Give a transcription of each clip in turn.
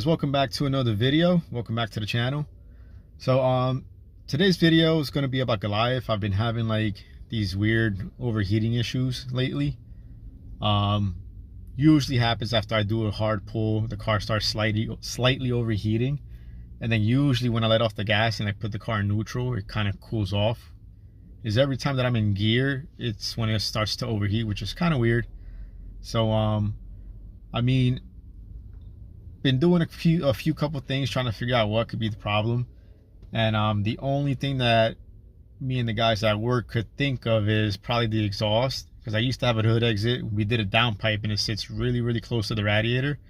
guys, welcome back to another video. Welcome back to the channel. So today's video is going to be about Goliath. I've been having like these weird overheating issues lately. Usually happens after I do a hard pull, the car starts slightly overheating, and then usually when I let off the gas and I put the car in neutral, it kind of cools off. Is every time that I'm in gear, it's when it starts to overheat, which is kind of weird. So I mean, been doing a few couple things trying to figure out what could be the problem, and the only thing that me and the guys at work could think of is probably the exhaust, because I used to have a hood exit. We did a downpipe and it sits really close to the radiator,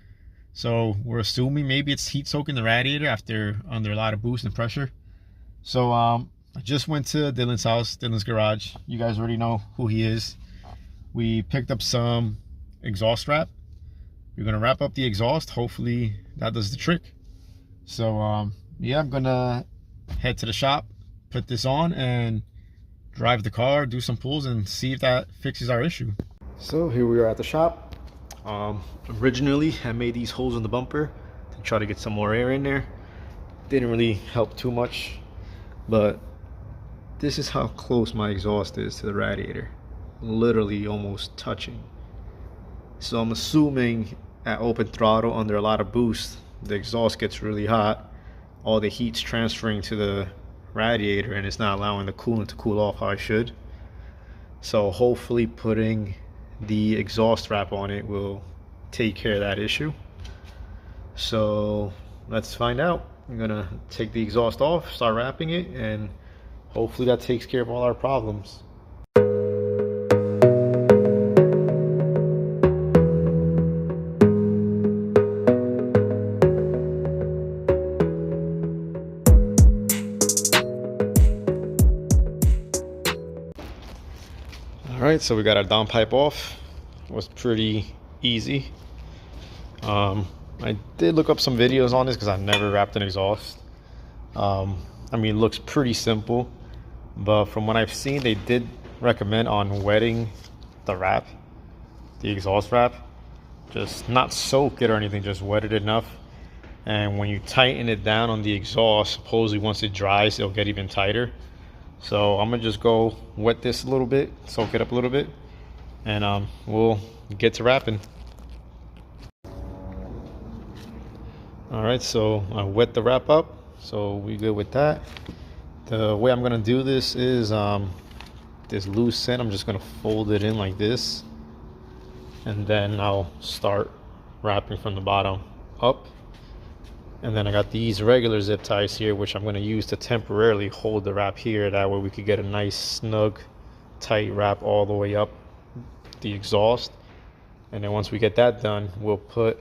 so we're assuming maybe it's heat soaking the radiator after under a lot of boost and pressure. So I just went to Dylan's house, Dylan's garage. You guys already know who he is. We picked up some exhaust wrap. We're gonna wrap up the exhaust. Hopefully that does the trick. So yeah, I'm gonna head to the shop, put this on, and drive the car, do some pulls, and see if that fixes our issue. So here we are at the shop. Originally I made these holes in the bumper to try to get some more air in there. Didn't really help too much, but this is how close my exhaust is to the radiator, literally almost touching. So I'm assuming at open throttle under a lot of boost, the exhaust gets really hot. All the heat's transferring to the radiator and it's not allowing the coolant to cool off how it should. So hopefully putting the exhaust wrap on it will take care of that issue. So let's find out. I'm gonna take the exhaust off, start wrapping it, and hopefully that takes care of all our problems. Alright, so we got our downpipe off. It was pretty easy. I did look up some videos on this because I never wrapped an exhaust. I mean, it looks pretty simple, but from what I've seen, they did recommend on wetting the wrap, the exhaust wrap. Just not soak it or anything, just wet it enough. And when you tighten it down on the exhaust, supposedly once it dries, it'll get even tighter. So I'm gonna just go wet this a little bit, soak it up a little bit, and we'll get to wrapping. All right, so I wet the wrap up, so we good with that. The way I'm gonna do this is this loose end, I'm just gonna fold it in like this, and then I'll start wrapping from the bottom up. And then I got these regular zip ties here, which I'm going to use to temporarily hold the wrap here. That way we could get a nice snug tight wrap all the way up the exhaust. And then once we get that done, we'll put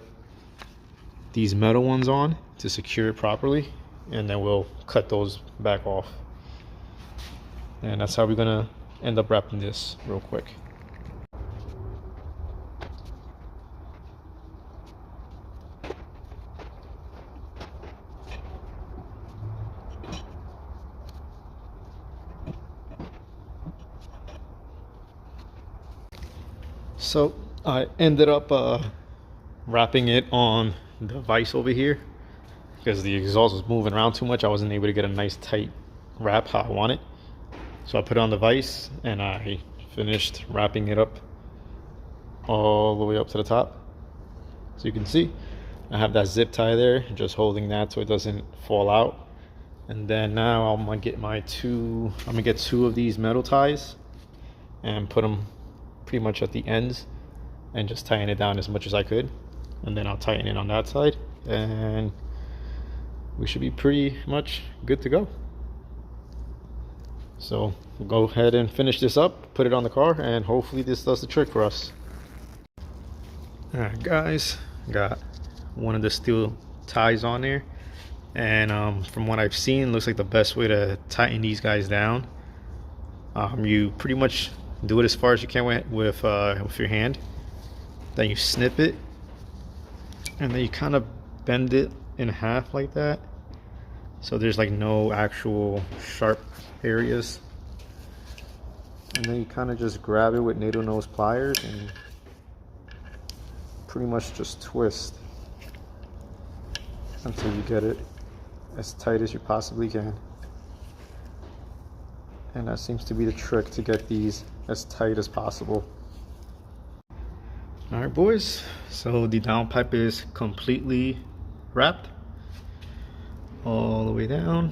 these metal ones on to secure it properly, and then we'll cut those back off. And that's how we're going to end up wrapping this real quick. So I ended up wrapping it on the vise over here because the exhaust was moving around too much. I wasn't able to get a nice tight wrap how I want it. So I put it on the vise and I finished wrapping it up all the way up to the top. So you can see I have that zip tie there, just holding that so it doesn't fall out. And then now I'm gonna get two of these metal ties and put them pretty much at the ends and just tighten it down as much as I could, and then I'll tighten it on that side and we should be pretty much good to go. So we'll go ahead and finish this up, put it on the car, and hopefully this does the trick for us. Alright guys, got one of the steel ties on there, and from what I've seen, looks like the best way to tighten these guys down, you pretty much do it as far as you can with your hand. Then you snip it, and then you kind of bend it in half like that, so there's like no actual sharp areas. And then you kind of just grab it with needle nose pliers and pretty much just twist. until you get it as tight as you possibly can. And that seems to be the trick, to get these as tight as possible. All right, boys, so the downpipe is completely wrapped all the way down.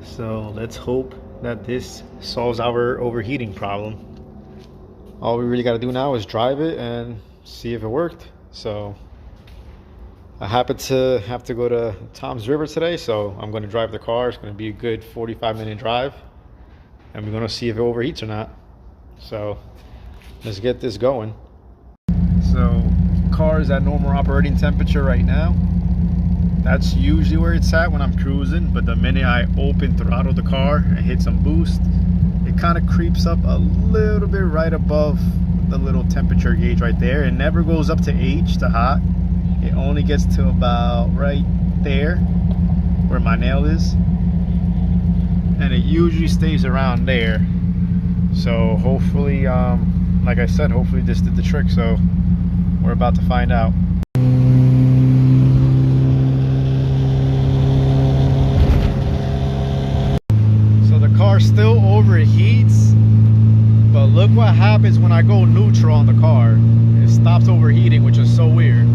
So let's hope that this solves our overheating problem. All we really got to do now is drive it and see if it worked. So I happen to have to go to Tom's River today, so I'm going to drive the car. It's going to be a good 45-minute drive, and we're going to see if it overheats or not. So let's get this going. So car is at normal operating temperature right now. That's usually where it's at when I'm cruising, but the minute I open throttle the car and hit some boost, it kind of creeps up a little bit right above the little temperature gauge right there. It never goes up to H, to hot. It only gets to about right there where my nail is, and it usually stays around there. So hopefully, like I said, hopefully this did the trick. So we're about to find out. So the car still overheats, but look what happens when I go neutral on the car. It stops overheating, which is so weird.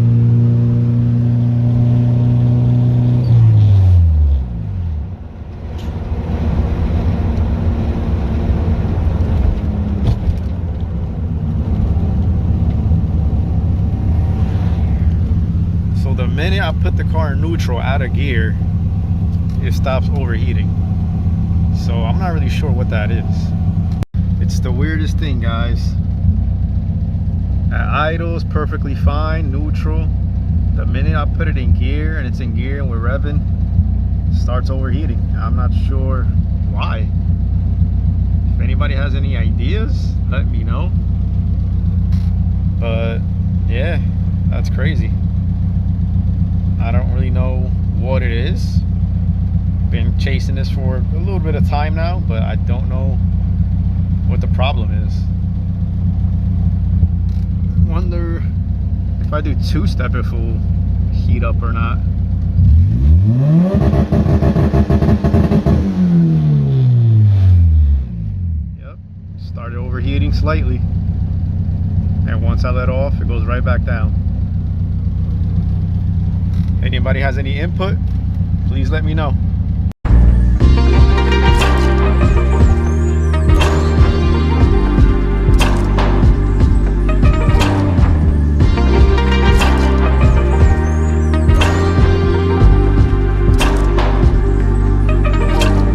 The minute I put the car in neutral out of gear, it stops overheating. So I'm not really sure what that is. It's the weirdest thing, guys. At idle is perfectly fine, neutral. The minute I put it in gear and it's in gear and we're revving, it starts overheating. I'm not sure why. If anybody has any ideas, let me know. But yeah, that's crazy. I don't really know what it is. Been chasing this for a little bit of time now, but I don't know what the problem is. Wonder if I do two-step if it will heat up or not. Yep, started overheating slightly, and once I let off, it goes right back down. Anybody has any input, please let me know.